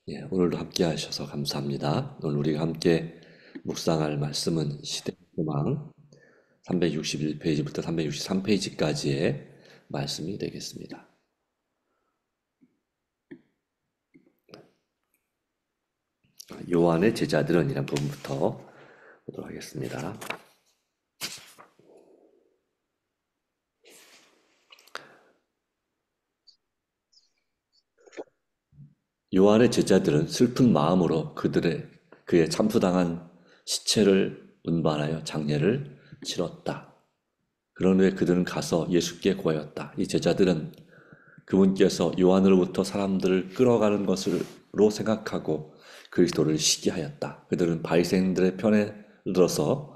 예, 오늘도 함께 하셔서 감사합니다. 오늘 우리가 함께 묵상할 말씀은 시대소망 361페이지부터 363페이지까지의 말씀이 되겠습니다. 요한의 제자들은 이란 부분부터 보도록 하겠습니다. 요한의 제자들은 슬픈 마음으로 그의 참수당한 시체를 운반하여 장례를 치렀다. 그런 후에 그들은 가서 예수께 구하였다. 이 제자들은 그분께서 요한으로부터 사람들을 끌어가는 것으로 생각하고 그리스도를 시기하였다. 그들은 바리새인들의 편에 들어서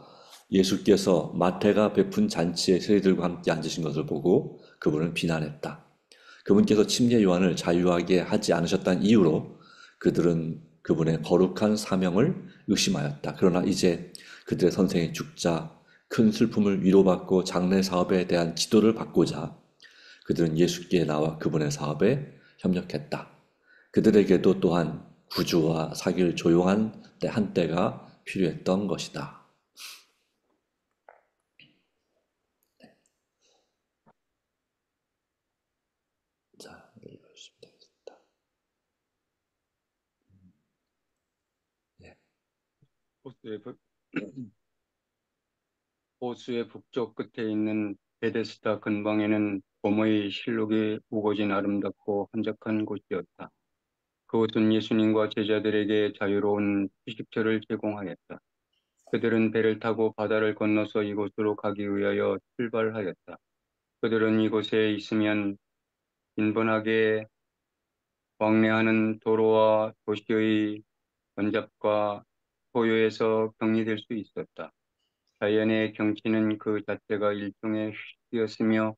예수께서 마태가 베푼 잔치에 세리들과 함께 앉으신 것을 보고 그분을 비난했다. 그분께서 침례 요한을 자유하게 하지 않으셨다는 이유로 그들은 그분의 거룩한 사명을 의심하였다. 그러나 이제 그들의 선생이 죽자 큰 슬픔을 위로받고 장례 사업에 대한 지도를 받고자 그들은 예수께 나와 그분의 사업에 협력했다. 그들에게도 또한 구주와 사귈 조용한 한때가 필요했던 것이다. 자, 읽어주시면 되겠습니다. 예. 호수의 북쪽 끝에 있는 베데스다 근방에는 봄의 실록이 우거진 아름답고 한적한 곳이었다. 그곳은 예수님과 제자들에게 자유로운 휴식처를 제공하였다. 그들은 배를 타고 바다를 건너서 이곳으로 가기 위하여 출발하였다. 그들은 이곳에 있으면 빈번하게 왕래하는 도로와 도시의 번잡과 소요에서 격리될 수 있었다. 자연의 경치는 그 자체가 일종의 휴식이었으며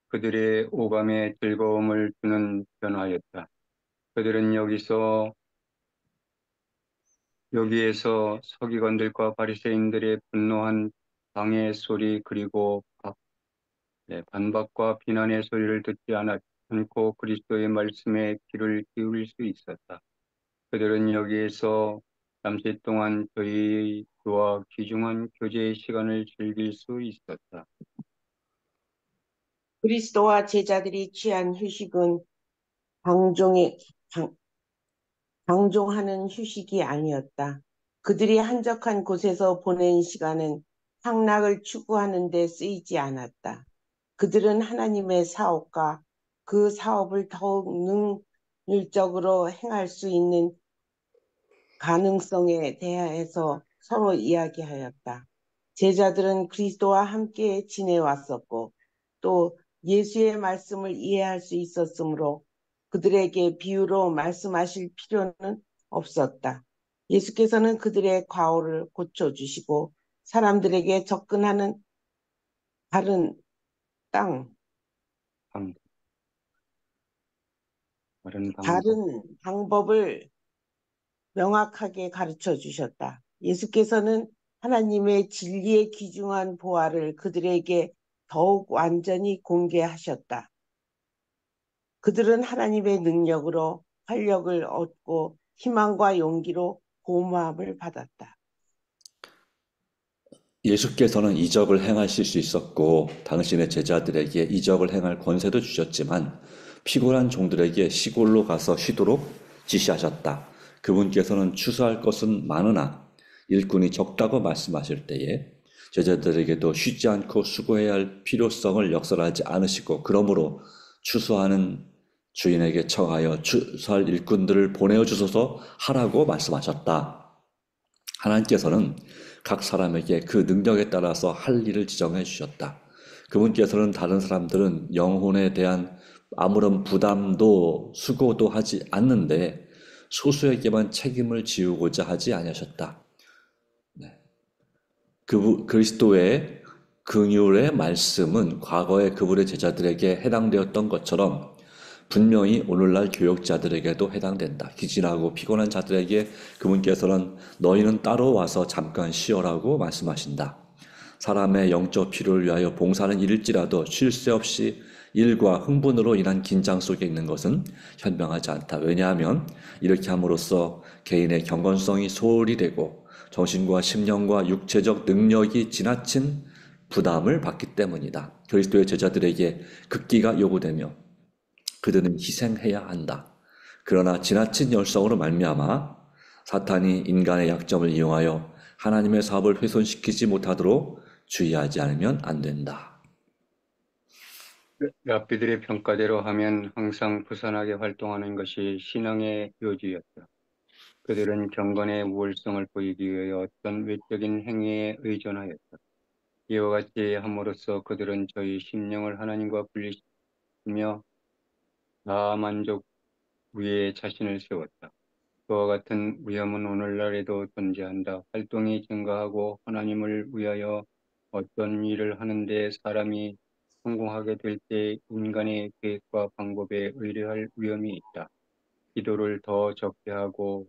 그들의 오감에 즐거움을 주는 변화였다. 그들은 여기에서 서기관들과 바리새인들의 분노한 방해 소리 그리고 반박과 비난의 소리를 듣지 않고 그리스도의 말씀에 귀를 기울일 수 있었다. 그들은 여기에서 잠시 동안 저희와 귀중한 교제의 시간을 즐길 수 있었다. 그리스도와 제자들이 취한 휴식은 방종의, 방종하는 휴식이 아니었다. 그들이 한적한 곳에서 보낸 시간은 향락을 추구하는 데 쓰이지 않았다. 그들은 하나님의 사업과 그 사업을 더욱 능률적으로 행할 수 있는 가능성에 대해서 서로 이야기하였다. 제자들은 그리스도와 함께 지내왔었고 또 예수의 말씀을 이해할 수 있었으므로 그들에게 비유로 말씀하실 필요는 없었다. 예수께서는 그들의 과오를 고쳐주시고 사람들에게 접근하는 다른 방, 다른 방법을 명확하게 가르쳐 주셨다. 예수께서는 하나님의 진리에 귀중한 보화를 그들에게 더욱 완전히 공개하셨다. 그들은 하나님의 능력으로 활력을 얻고 희망과 용기로 고마움을 받았다. 예수께서는 이적을 행하실 수 있었고 당신의 제자들에게 이적을 행할 권세도 주셨지만 피곤한 종들에게 시골로 가서 쉬도록 지시하셨다. 그분께서는 추수할 것은 많으나 일꾼이 적다고 말씀하실 때에 제자들에게도 쉬지 않고 수고해야 할 필요성을 역설하지 않으시고 그러므로 추수하는 주인에게 청하여 추수할 일꾼들을 보내어 주소서 하라고 말씀하셨다. 하나님께서는 각 사람에게 그 능력에 따라서 할 일을 지정해 주셨다. 그분께서는 다른 사람들은 영혼에 대한 아무런 부담도 수고도 하지 않는데 소수에게만 책임을 지우고자 하지 아니하셨다. 그리스도의 긍휼의 말씀은 과거에 그분의 제자들에게 해당되었던 것처럼 분명히 오늘날 교역자들에게도 해당된다. 기진하고 피곤한 자들에게 그분께서는 너희는 따로 와서 잠깐 쉬어라고 말씀하신다. 사람의 영적 필요를 위하여 봉사는 일일지라도 쉴 새 없이 일과 흥분으로 인한 긴장 속에 있는 것은 현명하지 않다. 왜냐하면 이렇게 함으로써 개인의 경건성이 소홀히 되고 정신과 심령과 육체적 능력이 지나친 부담을 받기 때문이다. 그리스도의 제자들에게 극기가 요구되며 그들은 희생해야 한다. 그러나 지나친 열성으로 말미암아 사탄이 인간의 약점을 이용하여 하나님의 사업을 훼손시키지 못하도록 주의하지 않으면 안 된다. 랍비들의 평가대로 하면 항상 부산하게 활동하는 것이 신앙의 요지였다. 그들은 경건의 우월성을 보이기 위해 어떤 외적인 행위에 의존하였다. 이와 같이 함으로써 그들은 저희 심령을 하나님과 분리시키며 나 만족 위에 자신을 세웠다. 그와 같은 위험은 오늘날에도 존재한다. 활동이 증가하고 하나님을 위하여 어떤 일을 하는데 사람이 성공하게 될 때 인간의 계획과 방법에 의뢰할 위험이 있다. 기도를 더 적게 하고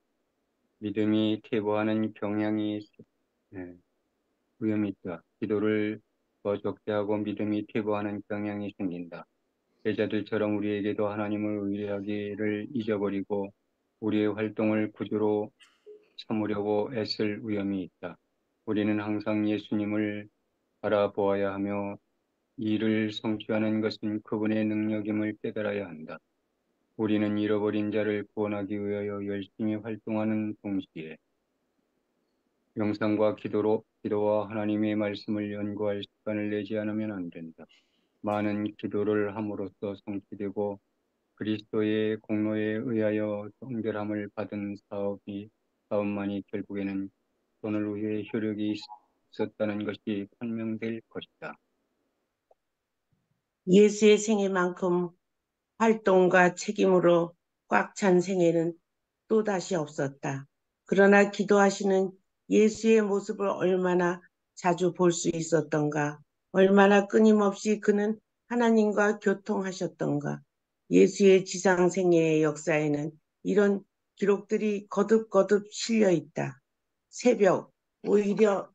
믿음이 퇴보하는 경향이 위험이 있다. 기도를 더 적게 하고 믿음이 퇴보하는 경향이 생긴다. 제자들처럼 우리에게도 하나님을 의뢰하기를 잊어버리고 우리의 활동을 구주로 삼으려고 애쓸 위험이 있다. 우리는 항상 예수님을 바라보아야 하며 이를 성취하는 것은 그분의 능력임을 깨달아야 한다. 우리는 잃어버린 자를 구원하기 위하여 열심히 활동하는 동시에 명상과 기도와 하나님의 말씀을 연구할 시간을 내지 않으면 안 된다. 많은 기도를 함으로써 성취되고 그리스도의 공로에 의하여 성결함을 받은 사업만이 결국에는 돈을 위해 효력이 있었다는 것이 판명될 것이다. 예수의 생애만큼 활동과 책임으로 꽉 찬 생애는 또다시 없었다. 그러나 기도하시는 예수의 모습을 얼마나 자주 볼 수 있었던가, 얼마나 끊임없이 그는 하나님과 교통하셨던가. 예수의 지상생애의 역사에는 이런 기록들이 거듭거듭 실려 있다. 새벽, 오히려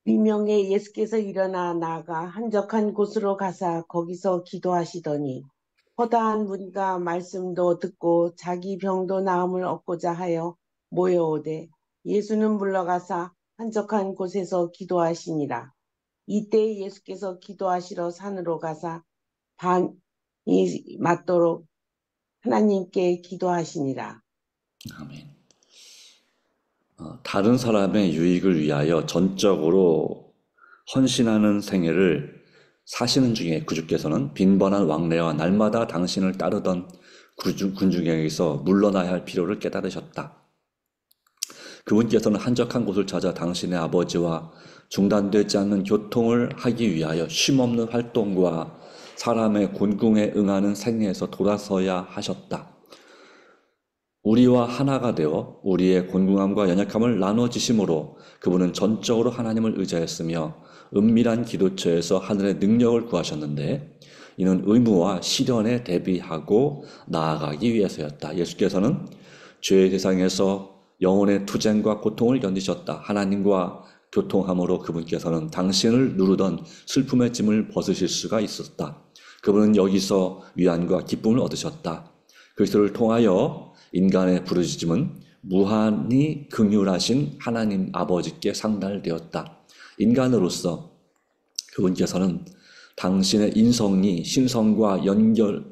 비명에 예수께서 일어나 나아가 한적한 곳으로 가사 거기서 기도하시더니 허다한 무리가 말씀도 듣고 자기 병도 나음을 얻고자 하여 모여오되 예수는 물러가사 한적한 곳에서 기도하시니라. 이때 예수께서 기도하시러 산으로 가사 밤이 맞도록 하나님께 기도하시니라. 아멘. 다른 사람의 유익을 위하여 전적으로 헌신하는 생애를 사시는 중에 구주께서는 빈번한 왕래와 날마다 당신을 따르던 군중에게서 물러나야 할 필요를 깨달으셨다. 그분께서는 한적한 곳을 찾아 당신의 아버지와 중단되지 않는 교통을 하기 위하여 쉼없는 활동과 사람의 곤궁에 응하는 생애에서 돌아서야 하셨다. 우리와 하나가 되어 우리의 곤궁함과 연약함을 나눠지심으로 그분은 전적으로 하나님을 의지하였으며 은밀한 기도처에서 하늘의 능력을 구하셨는데 이는 의무와 시련에 대비하고 나아가기 위해서였다. 예수께서는 죄의 세상에서 영혼의 투쟁과 고통을 견디셨다. 하나님과 교통함으로 그분께서는 당신을 누르던 슬픔의 짐을 벗으실 수가 있었다. 그분은 여기서 위안과 기쁨을 얻으셨다. 그리스도를 통하여 인간의 부르짖음은 무한히 긍휼하신 하나님 아버지께 상달되었다. 인간으로서 그분께서는 당신의 신성과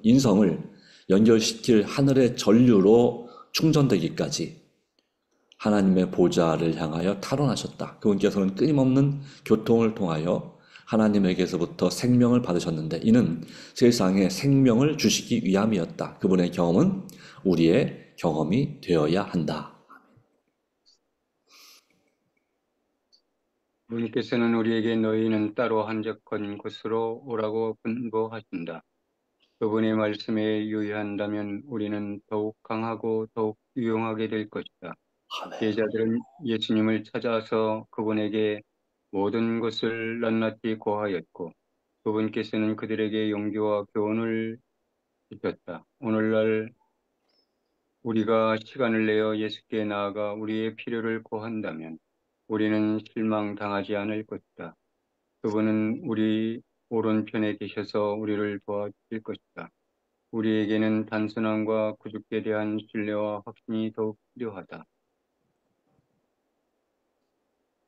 인성을 연결시킬 하늘의 전류로 충전되기까지 하나님의 보좌를 향하여 탈원하셨다. 그분께서는 끊임없는 교통을 통하여 하나님에게서부터 생명을 받으셨는데 이는 세상에 생명을 주시기 위함이었다. 그분의 경험은 우리의 경험이 되어야 한다. 주님께서는 우리에게 너희는 따로 한적한 곳으로 오라고 분부하신다. 그분의 말씀에 유의한다면 우리는 더욱 강하고 더욱 유용하게 될 것이다. 아멘. 제자들은 예수님을 찾아서 그분에게 모든 것을 낱낱이 고하였고 그분께서는 그들에게 용기와 교훈을 주셨다. 오늘날 우리가 시간을 내어 예수께 나아가 우리의 필요를 고한다면 우리는 실망당하지 않을 것이다. 그분은 오른편에 계셔서 우리를 도와주실 것이다. 우리에게는 단순함과 구주께 대한 신뢰와 확신이 더욱 필요하다.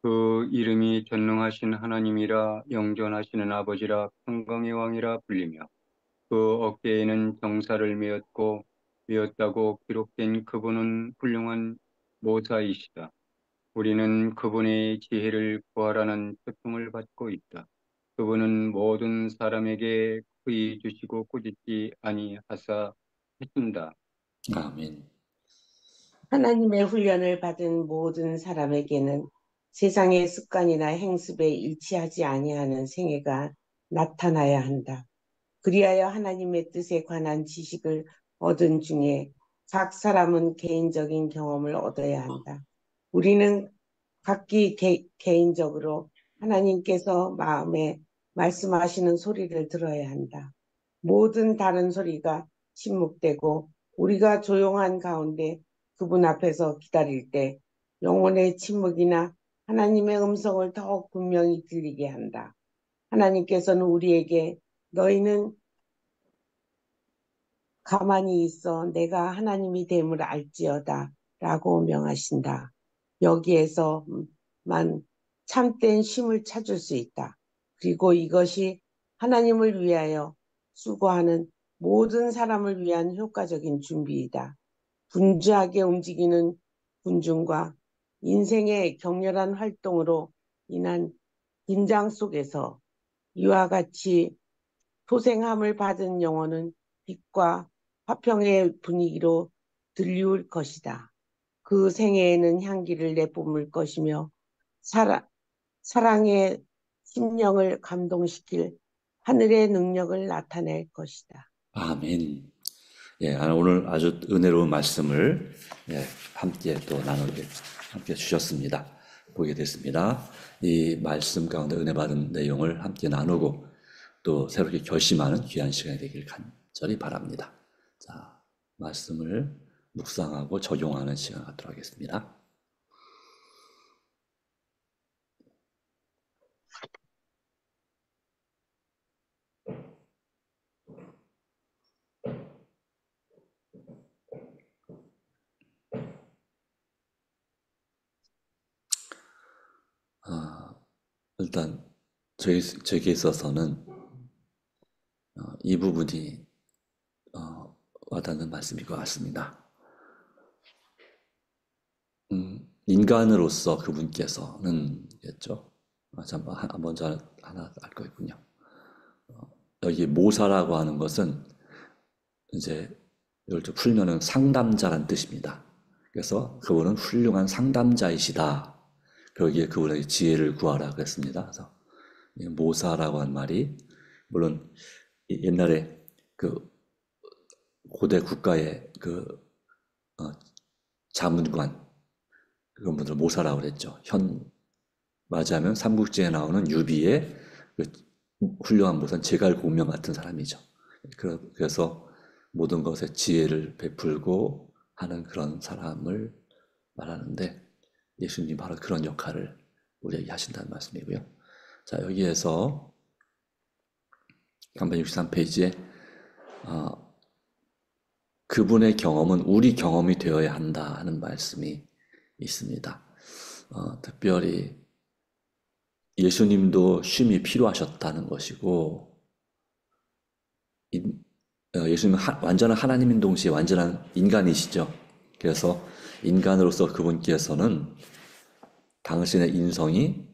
그 이름이 전능하신 하나님이라 영존하시는 아버지라 평강의 왕이라 불리며 그 어깨에는 정사를 메었다고 기록된 그분은 훌륭한 모사이시다. 우리는 그분의 지혜를 구하라는 초청을 받고 있다. 그분은 모든 사람에게 그의 주시고 꾸짖지 아니하사 했습니다. 아멘. 하나님의 훈련을 받은 모든 사람에게는 세상의 습관이나 행습에 일치하지 아니하는 생애가 나타나야 한다. 그리하여 하나님의 뜻에 관한 지식을 얻은 중에 각 사람은 개인적인 경험을 얻어야 한다. 우리는 각기 개인적으로 하나님께서 마음에 말씀하시는 소리를 들어야 한다. 모든 다른 소리가 침묵되고 우리가 조용한 가운데 그분 앞에서 기다릴 때 영혼의 침묵이나 하나님의 음성을 더욱 분명히 들리게 한다. 하나님께서는 우리에게 너희는 가만히 있어 내가 하나님이 됨을 알지어다 라고 명하신다. 여기에서만 참된 쉼을 찾을 수 있다. 그리고 이것이 하나님을 위하여 수고하는 모든 사람을 위한 효과적인 준비이다. 분주하게 움직이는 군중과 인생의 격렬한 활동으로 인한 긴장 속에서 이와 같이 소생함을 받은 영혼은 빛과 화평의 분위기로 들리울 것이다. 그 생애에는 향기를 내뿜을 것이며 사랑의 심령을 감동시킬 하늘의 능력을 나타낼 것이다. 아멘. 예, 오늘 아주 은혜로운 말씀을 함께 또 나누게 함께 주셨습니다. 보게 됐습니다. 이 말씀 가운데 은혜 받은 내용을 함께 나누고 또 새롭게 결심하는 귀한 시간이 되길 간절히 바랍니다. 자, 말씀을 묵상하고 적용하는 시간 갖도록 하겠습니다. 일단 저에게 있어서는 이 부분이 와닿는 말씀일 것 같습니다. 인간으로서 그분께서는 겠죠. 먼저 하나 알 거 있군요. 여기 모사라고 하는 것은 이제 이걸 좀 풀면은 상담자란 뜻입니다. 그래서 그분은 훌륭한 상담자이시다. 거기에 그분에게 지혜를 구하라 그랬습니다. 그래서 모사라고 한 말이 물론 옛날에 그 고대 국가의 그 자문관 그런 분들 모사라고 그랬죠. 맞이하면 삼국지에 나오는 유비의 그 훌륭한 모사는 제갈공명 같은 사람이죠. 그래서 모든 것에 지혜를 베풀고 하는 그런 사람을 말하는데 예수님이 바로 그런 역할을 우리에게 하신다는 말씀이고요. 자, 여기에서 363페이지에 그분의 경험은 우리 경험이 되어야 한다 하는 말씀이 있습니다. 특별히 예수님도 쉼이 필요하셨다는 것이고 예수님은 완전한 하나님인 동시에 완전한 인간이시죠. 그래서 인간으로서 그분께서는 당신의 인성이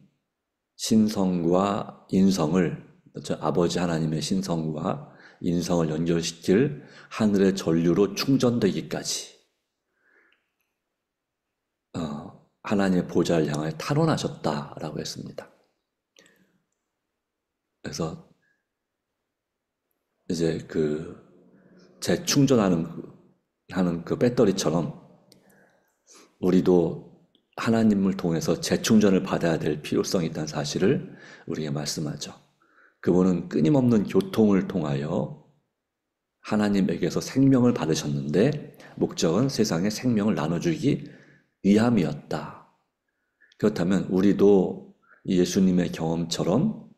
신성과 인성을 아버지 하나님의 신성과 인성을 연결시킬 하늘의 전류로 충전되기까지 하나님의 보좌를 향하여 탈원하셨다라고 했습니다. 그래서 이제 그 재충전하는 그 배터리처럼 우리도 하나님을 통해서 재충전을 받아야 될 필요성이 있다는 사실을 우리에게 말씀하죠. 그분은 끊임없는 교통을 통하여 하나님에게서 생명을 받으셨는데 목적은 세상에 생명을 나눠주기 위함이었다. 그렇다면 우리도 예수님의 경험처럼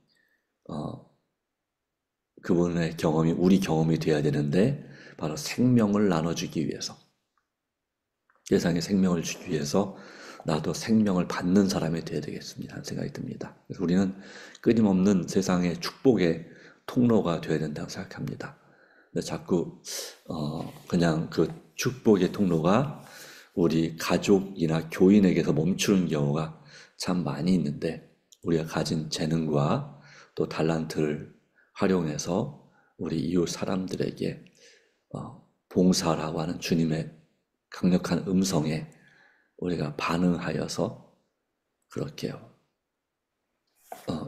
그분의 경험이 우리 경험이 되어야 되는데 바로 생명을 나눠주기 위해서 세상에 생명을 주기 위해서 나도 생명을 받는 사람이 되어야 되겠습니다 하는 생각이 듭니다. 그래서 우리는 끊임없는 세상의 축복의 통로가 되어야 된다고 생각합니다. 근데 자꾸 그냥 그 축복의 통로가 우리 가족이나 교인에게서 멈추는 경우가 참 많이 있는데 우리가 가진 재능과 또 달란트를 활용해서 우리 이웃 사람들에게 봉사라고 하는 주님의 강력한 음성에 우리가 반응하여서 그렇게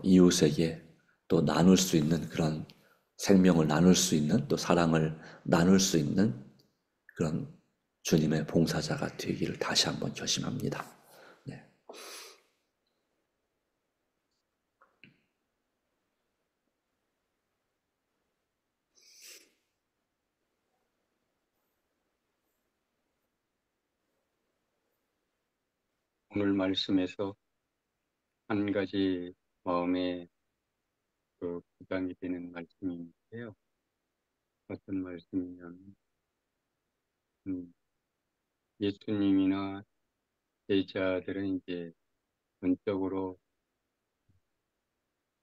이웃에게 또 나눌 수 있는 그런 생명을 나눌 수 있는 또 사랑을 나눌 수 있는 그런 주님의 봉사자가 되기를 다시 한번 결심합니다. 네. 오늘 말씀에서 한 가지 마음에 부담이 되는 말씀인데요. 어떤 말씀이냐면 예수님이나 제자들은 이제 전적으로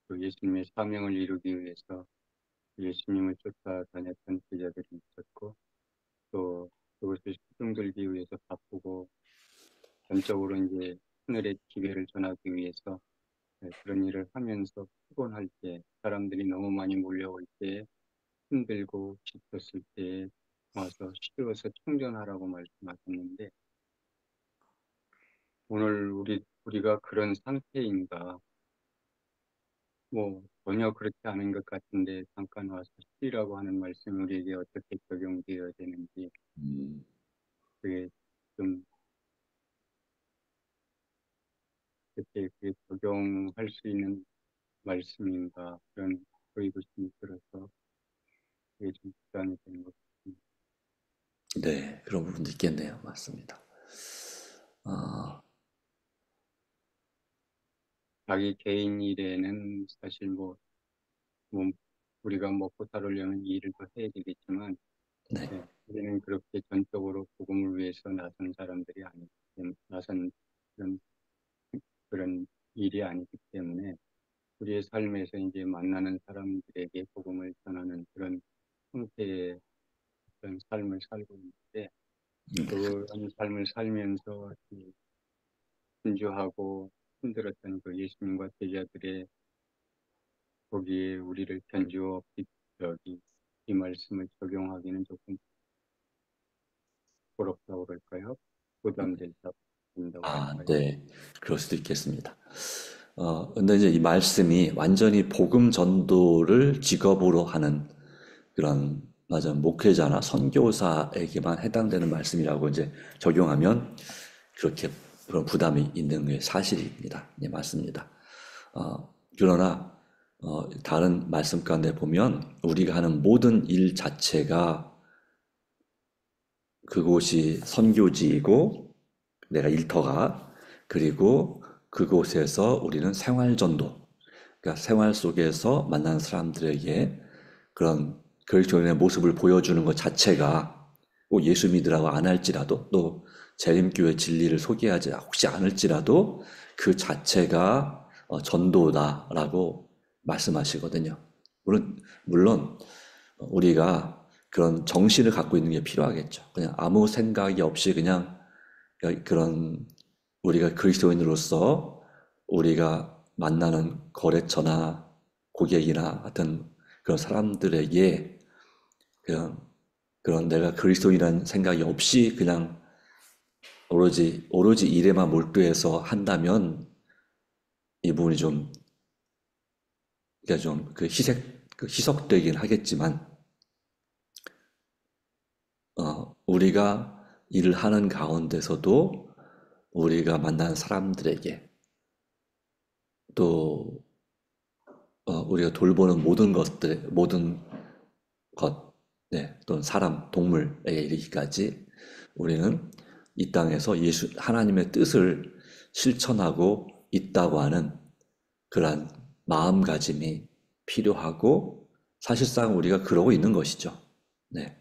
그 예수님의 사명을 이루기 위해서 예수님을 쫓아다녔던 제자들이 있었고 또 그것을 수종들기 위해서 바쁘고 전적으로 이제 하늘의 기회를 전하기 위해서 그런 일을 하면서 피곤할 때 사람들이 너무 많이 몰려올 때 힘들고 지쳤을 때 와서 쉬어서 충전하라고 말씀하셨는데 오늘 우리가 그런 상태인가 전혀 그렇지 않은 것 같은데 잠깐 와서 쉬라고 하는 말씀이 우리에게 어떻게 적용되어야 되는지 그게 좀 그게 적용할 수 있는 말씀인가 그런 의구심이 들어서 그게 좀 부담이 되는 것 같습니다. 네, 그런 부분도 있겠네요. 맞습니다. 자기 개인 일에는 사실 우리가 먹고 살으려면 일을 더 해야 되겠지만 네, 우리는 그렇게 전적으로 복음을 위해서 나선 그런 일이 아니기 때문에 우리의 삶에서 이제 만나는 사람들에게 복음을 전하는 그런 형태의 그런 삶을 살고 있는데 그런 삶을 살면서 분주하고 힘들었던 그 예수님과 제자들의 거기에 우리를 견주어 이 말씀을 적용하기는 조금 부럽다고 그럴까요? 부담된다고 할까요? 네, 그럴 수도 있겠습니다. 근데 이제 이 말씀이 완전히 복음 전도를 직업으로 하는 그런, 맞아, 목회자나 선교사에게만 해당되는 말씀이라고 이제 적용하면 그렇게 그런 부담이 있는 게 사실입니다. 네, 맞습니다. 그러나, 다른 말씀 가운데 보면 우리가 하는 모든 일 자체가 그곳이 선교지이고 내가 일터가 그리고 그곳에서 우리는 생활전도 그러니까 생활 속에서 만난 사람들에게 그런 그리스도인의 모습을 보여주는 것 자체가 꼭 예수 믿으라고 안 할지라도 또 재림교회 진리를 소개하지 혹시 않을지라도 그 자체가 전도다라고 말씀하시거든요. 물론 우리가 그런 정신을 갖고 있는 게 필요하겠죠. 그냥 아무 생각이 없이 그냥 그런 우리가 그리스도인으로서 우리가 만나는 거래처나 고객이나 같은 그런 사람들에게 그런 내가 그리스도인이라는 생각이 없이 그냥 오로지 일에만 몰두해서 한다면 이 부분이 좀 그러니까 좀 희석되긴 하겠지만 우리가 일을 하는 가운데서도 우리가 만난 사람들에게 또 우리가 돌보는 모든 것, 네, 또는 사람, 동물에게 이르기까지 우리는 이 땅에서 하나님의 뜻을 실천하고 있다고 하는 그러한 마음가짐이 필요하고 사실상 우리가 그러고 있는 것이죠. 네.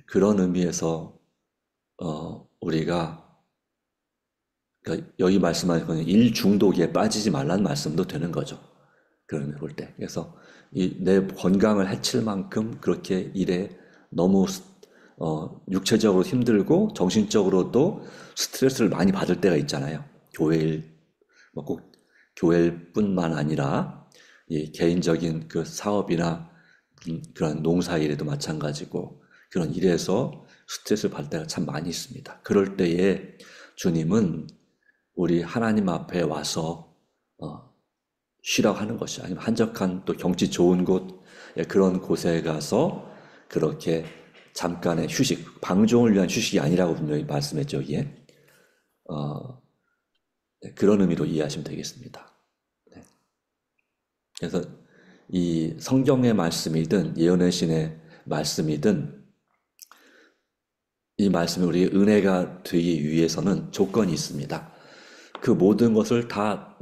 그런 의미에서 우리가 그러니까 여기 말씀하신 건 일 중독에 빠지지 말라는 말씀도 되는 거죠. 그런 볼 때. 그래서 내 건강을 해칠 만큼 그렇게 일에 너무 육체적으로 힘들고 정신적으로도 스트레스를 많이 받을 때가 있잖아요. 뭐꼭 교회일 뿐만 아니라 이 개인적인 그 사업이나 그런 농사일에도 마찬가지고 그런 일에서 스트레스를 받을 때가 참 많이 있습니다. 그럴 때에 주님은 우리 하나님 앞에 와서 쉬라고 하는 것이 아니면 한적한 또 경치 좋은 곳 그런 곳에 가서 그렇게 잠깐의 휴식, 방종을 위한 휴식이 아니라고 분명히 말씀했죠, 여기에. 네, 그런 의미로 이해하시면 되겠습니다. 네. 그래서 이 성경의 말씀이든 예언의 신의 말씀이든 이 말씀이 우리 은혜가 되기 위해서는 조건이 있습니다. 그 모든 것을 다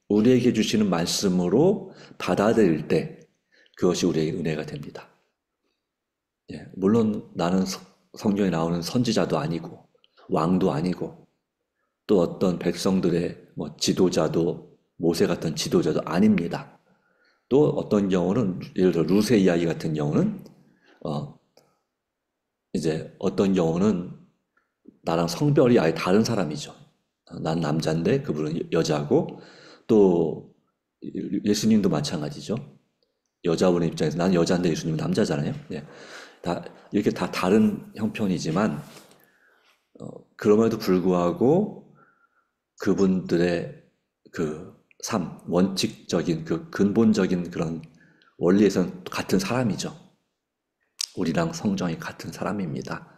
우리에게 주시는 말씀으로 받아들일 때 그것이 우리에게 은혜가 됩니다. 예, 물론 나는 성경에 나오는 선지자도 아니고 왕도 아니고 또 어떤 백성들의 뭐 지도자도 모세 같은 지도자도 아닙니다. 또 어떤 경우는 예를 들어 루세 이야기 같은 경우는 이제 어떤 경우는 나랑 성별이 아예 다른 사람이죠. 난 남자인데 그분은 여자고 또 예수님도 마찬가지죠. 여자분의 입장에서 나는 여자인데 예수님은 남자잖아요. 예. 이렇게 다 다른 형편이지만 그럼에도 불구하고 그분들의 그 삶, 원칙적인 그 근본적인 그런 원리에서는 같은 사람이죠. 우리랑 성정이 같은 사람입니다.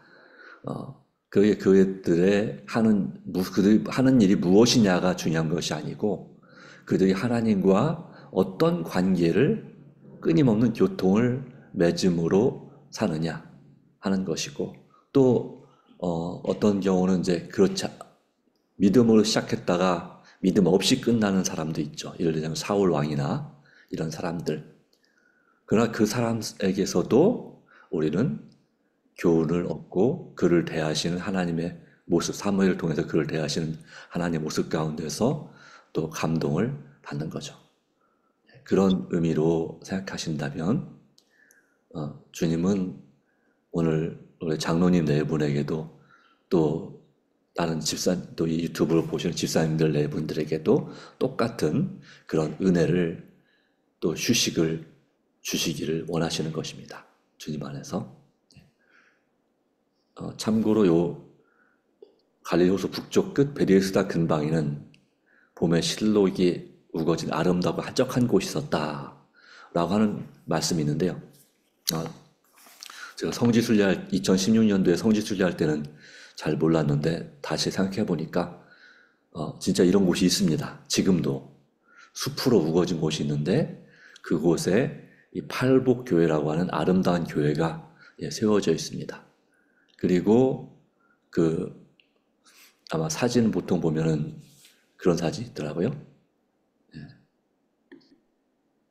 그들이 하는 일이 무엇이냐가 중요한 것이 아니고 그들이 하나님과 어떤 관계를 끊임없는 교통을 맺음으로 사느냐 하는 것이고 또 어떤 경우는 이제 그렇지 믿음으로 시작했다가 믿음 없이 끝나는 사람도 있죠. 예를 들자면 사울 왕이나 이런 사람들. 그러나 그 사람에게서도 우리는 교훈을 얻고 그를 대하시는 하나님의 모습, 사무엘을 통해서 그를 대하시는 하나님의 모습 가운데서 또 감동을 받는 거죠. 그런 의미로 생각하신다면 주님은 오늘 우리 장로님 네 분에게도 또 다른 또 이 유튜브를 보시는 집사님들 네 분들에게도 똑같은 그런 은혜를 또 휴식을 주시기를 원하시는 것입니다. 주님 안에서. 참고로 요 갈릴리 호수 북쪽 끝 베데스다 근방에는 봄에 실록이 우거진 아름답고 한적한 곳이 있었다 라고 하는 말씀이 있는데요. 제가 2016년도에 성지순례할 때는 잘 몰랐는데 다시 생각해 보니까 진짜 이런 곳이 있습니다. 지금도 숲으로 우거진 곳이 있는데 그곳에 이 팔복교회라고 하는 아름다운 교회가 세워져 있습니다. 그리고 아마 사진 보통 보면은 그런 사진이 있더라고요.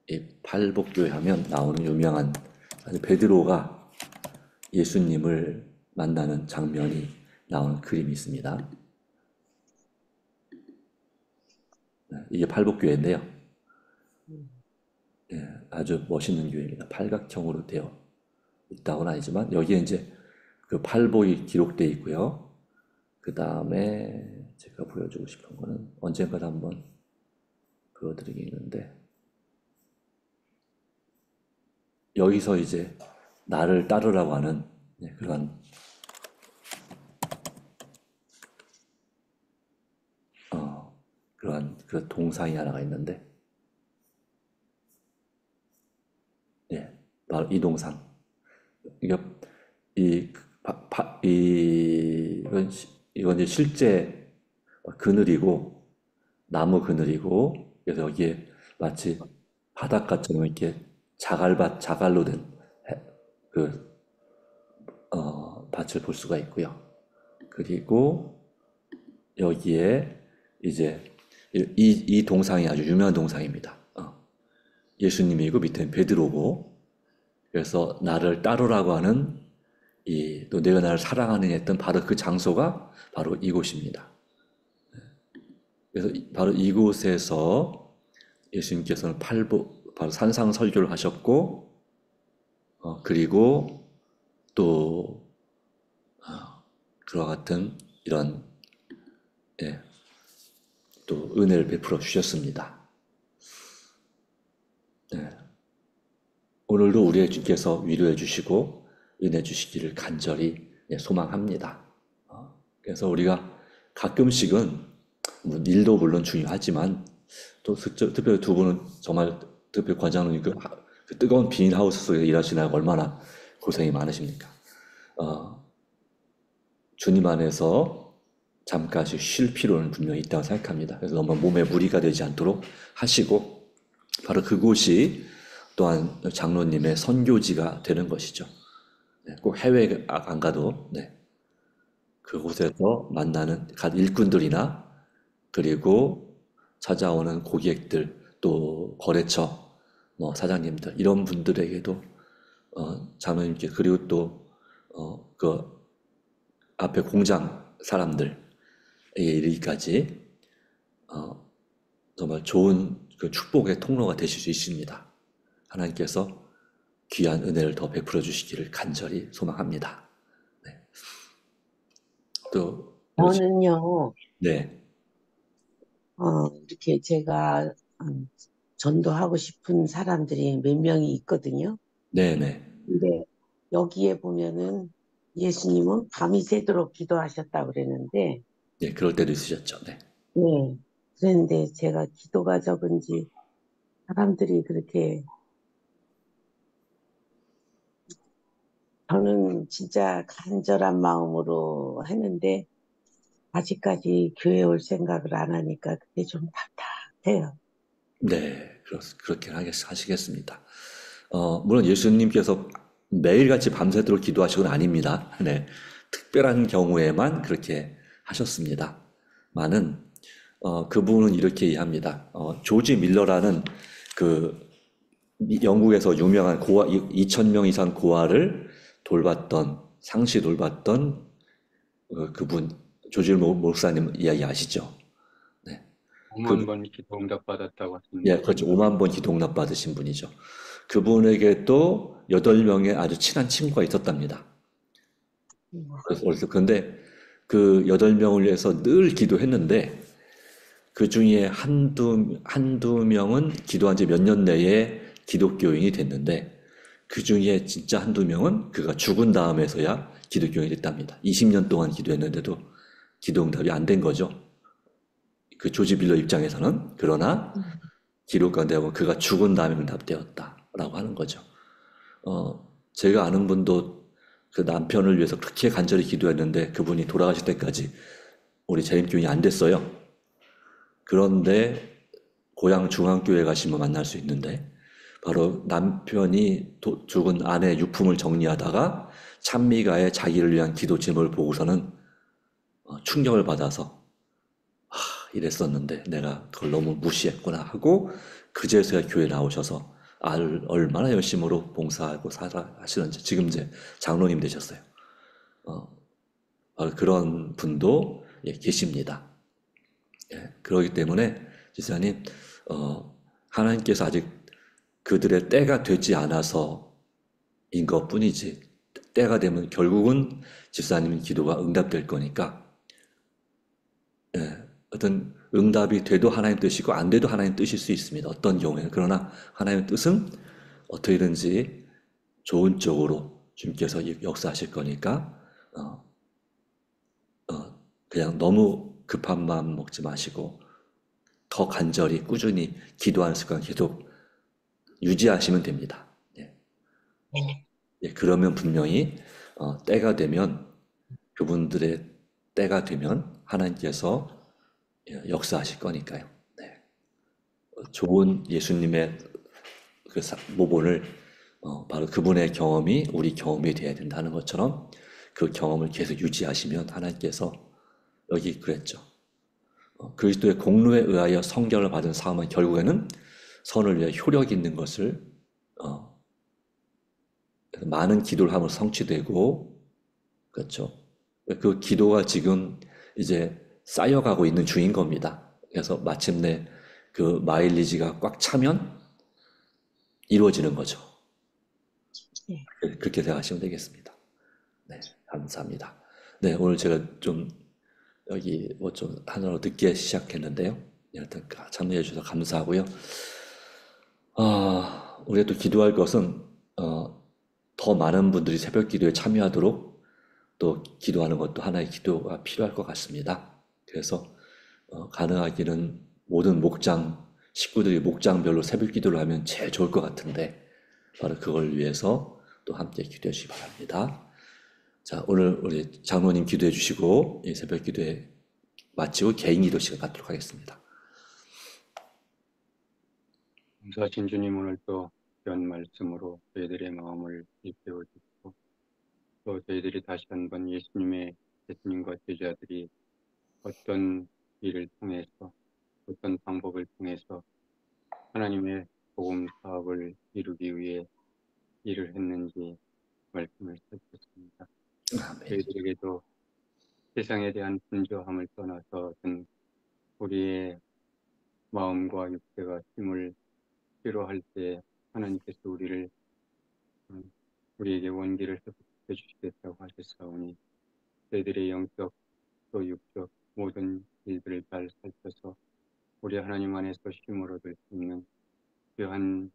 이 팔복교회 하면 나오는 유명한 베드로가 예수님을 만나는 장면이 나오는 그림이 있습니다. 이게 팔복교회인데요. 아주 멋있는 교회입니다. 팔각형으로 되어 있다고는 아니지만 여기에 이제 그 팔복이 기록되어 있고요. 그 다음에 제가 보여주고 싶은 거는 언젠가 한번 보여드리겠는데 여기서 이제 나를 따르라고 하는 그런 그런 동상이 하나가 있는데 바로 이 동상. 이건 이제 실제 그늘이고 나무 그늘이고 그래서 여기에 마치 바닷가처럼 이렇게 자갈로 된 밭을 볼 수가 있고요. 그리고 여기에 이제 이 동상이 아주 유명한 동상입니다. 예수님이고 밑에는 베드로고, 그래서 나를 따르라고 하는 또 내가 나를 사랑하느냐 했던 바로 그 장소가 바로 이곳입니다. 그래서 바로 이곳에서 예수님께서는 바로 산상 설교를 하셨고, 그리고 또 그와 같은 이런 또 은혜를 베풀어 주셨습니다. 오늘도 우리의 주께서 위로해 주시고 은혜 주시기를 간절히 소망합니다. 그래서 우리가 가끔씩은 일도 물론 중요하지만 또 특별히 두 분은 정말 특별히 관장님 그 뜨거운 비닐하우스 속에 일하시느라 얼마나 고생이 많으십니까? 주님 안에서 잠깐씩 쉴 필요는 분명히 있다고 생각합니다. 그래서 너무 몸에 무리가 되지 않도록 하시고, 바로 그곳이 또한 장로님의 선교지가 되는 것이죠. 꼭 해외 안 가도 그곳에서 만나는 일꾼들이나 그리고 찾아오는 고객들, 또 거래처 사장님들, 이런 분들에게도 장로님께, 그리고 또 그 앞에 공장 사람들에게 이르기까지 정말 좋은 그 축복의 통로가 되실 수 있습니다. 하나님께서 귀한 은혜를 더 베풀어 주시기를 간절히 소망합니다. 또 저는요, 네, 이렇게 제가 전도하고 싶은 사람들이 몇 명이 있거든요. 네, 네, 근데 여기에 보면은 예수님은 밤이 새도록 기도하셨다고 그랬는데, 네, 그럴 때도 있으셨죠. 네, 네. 그런데 제가 기도가 적은지 사람들이 그렇게, 저는 진짜 간절한 마음으로 했는데, 아직까지 교회 올 생각을 안 하니까 그게 좀 답답해요. 네, 그렇게 하시겠습니다. 물론 예수님께서 매일같이 밤새도록 기도하시건 아닙니다. 네, 특별한 경우에만 그렇게 하셨습니다. 그분은 이렇게 이해합니다. 조지 밀러라는 그 영국에서 유명한 2,000명 이상 고아를 상시 돌봤던 그분, 조지 목사님 이야기 아시죠? 네. 5만 번 기도 응답 받았다고 예, 하셨는데, 그렇죠. 5만 번 기도 응답 받으신 분이죠. 그분에게 또 8명의 아주 친한 친구가 있었답니다. 그런데 그 8명을 위해서 늘 기도했는데, 그 중에 한두 명은 기도한 지 몇 년 내에 기독교인이 됐는데, 그 중에 진짜 한두 명은 그가 죽은 다음에서야 기독교인이 됐답니다. 20년 동안 기도했는데도 기도 응답이 안 된 거죠. 그 조지 빌러 입장에서는. 그러나 기록 가운데 보면 그가 죽은 다음에 응답되었다라고 하는 거죠. 제가 아는 분도 그 남편을 위해서 그렇게 간절히 기도했는데 그분이 돌아가실 때까지 우리 재림교인이 안 됐어요. 그런데 고향 중앙교회 가시면 만날 수 있는데, 바로 남편이 죽은 아내 유품을 정리하다가 찬미가의 자기를 위한 기도 제목을 보고서는 충격을 받아서 이랬었는데 내가 그걸 너무 무시했구나 하고, 그제서야 교회 나오셔서 얼마나 열심으로 봉사하고 하시는지 지금 이제 장로님 되셨어요. 그런 분도 계십니다. 그렇기 때문에 지사님, 하나님께서 아직 그들의 때가 되지 않아서인 것뿐이지, 때가 되면 결국은 집사님 기도가 응답될 거니까, 어떤 응답이 돼도 하나님 뜻이고 안 돼도 하나님 뜻일 수 있습니다. 어떤 경우에는. 그러나 하나님의 뜻은 어떻게든지 좋은 쪽으로 주님께서 역사하실 거니까 그냥 너무 급한 마음 먹지 마시고 더 간절히 꾸준히 기도하는 습관 계속 유지하시면 됩니다. 그러면 분명히 때가 되면, 그분들의 때가 되면 하나님께서 역사하실 거니까요. 좋은 예수님의 그 모본을 바로 그분의 경험이 우리 경험이 되어야 된다는 것처럼 그 경험을 계속 유지하시면 하나님께서, 여기 그랬죠. 그리스도의 공로에 의하여 성결을 받은 사람은 결국에는 선을 위해 효력 있는 것을 많은 기도를 하면 성취되고, 그렇죠. 그 기도가 지금 이제 쌓여가고 있는 중인 겁니다. 그래서 마침내 그 마일리지가 꽉 차면 이루어지는 거죠. 네. 그렇게 생각하시면 되겠습니다. 네, 감사합니다. 네, 오늘 제가 좀 여기 뭐 좀 하나로 늦게 시작했는데요. 여튼 참여해 주셔서 감사하고요. 우리가 또 기도할 것은 더 많은 분들이 새벽 기도에 참여하도록 또 기도하는 것도 하나의 기도가 필요할 것 같습니다. 그래서 가능하기는 모든 목장 식구들이 목장별로 새벽 기도를 하면 제일 좋을 것 같은데 바로 그걸 위해서 또 함께 기도해 주시기 바랍니다. 자, 오늘 우리 장로님 기도해 주시고 이 새벽 기도에 마치고 개인 기도 시간 갖도록 하겠습니다. 감사하신 주님, 오늘도 귀한 말씀으로 저희들의 마음을 일깨워 주시고 또 저희들이 다시 한번 예수님과 제자들이 어떤 일을 통해서 어떤 방법을 통해서 하나님의 복음 사업을 이루기 위해 일을 했는지 말씀을 살폈습니다. 아멘. 저희들에게도 세상에 대한 분주함을 떠나서 어떤 우리의 마음과 육체가 힘을 필요할 때 하나님께서 우리에게 원기를 회복해 주시겠다고 하셨사오니 저희들의 영적 또 육적 모든 일들을 잘 살펴서 우리 하나님 안에서 힘을 얻을 수 있는 귀한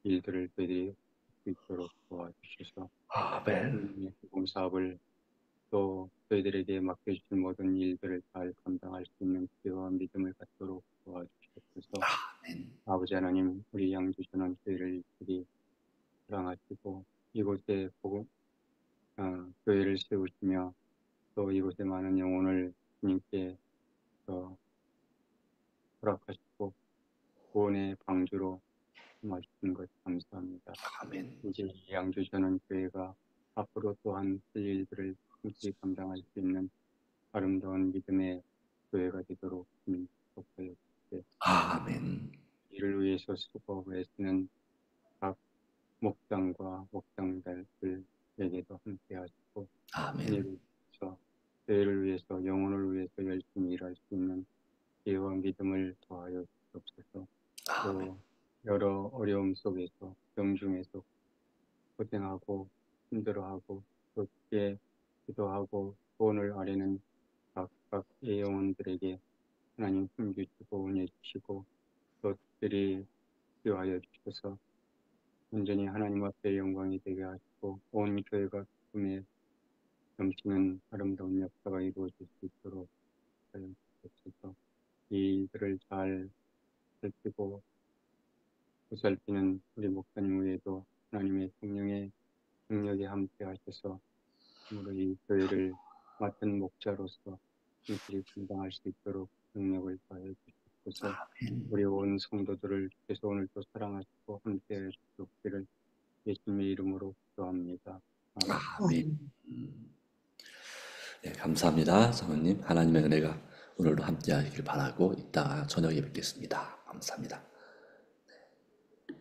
일들을 저희들이 할 수 있도록 도와주셔서 아멘. 복음 사업을 또 저희들에게 맡겨주신 모든 일들을 잘 감당할 수 있는 기회와 믿음을 갖도록 도와주시옵소서. 아버지 하나님, 우리 양주전원 교회를 일들이 사랑하시고 이곳에 교회를 세우시며 또 이곳에 많은 영혼을 주님께 허락하시고 구원의 방주로 삼아주신 것 감사합니다. 아멘. 이제 이 양주전원 교회가 앞으로 또한 그 일들을 함께 감당할 수 있는 아름다운 믿음의 교회가 되도록 축복하여 주시되 아멘. 이를 위해서 수고하시는 각 목장과 목장들에게도 함께 하시고 아멘. 이를 위해서 교회를 위해서 영혼을 위해서 열심히 일할 수 있는 기회와 믿음을 더하여 주옵소서. 아멘. 또 여러 어려움 속에서 병중에서 고생하고 힘들어하고 또 주께 기도하고 소원을 아뢰는 각각의 영혼들에게 하나님 힘 주시고 은혜 주시고 또 특별히 기도하여 주셔서 온전히 하나님 앞에 영광이 되게 하시고 온 교회가 기쁨에 넘치는 아름다운 역사가 이루어질 수 있도록 하여 주옵소서. 이 일들을 잘 살피고 보살피는 우리 목사님 외에도 하나님의 성령의 능력에 함께 하셔서 참으로 이 교회를 맡은 목자로서 일들이 감당할 수 있도록 능력을 더해 주시옵소서. 우리 온 성도들을 주께서 오늘도 사랑하시고 함께해 주시옵기를 예수님의 이름으로 기도합니다. 아멘. 아멘. 네, 감사합니다, 장로님. 하나님의 은혜가 오늘도 함께하길 바라고 이따가 저녁에 뵙겠습니다. 감사합니다.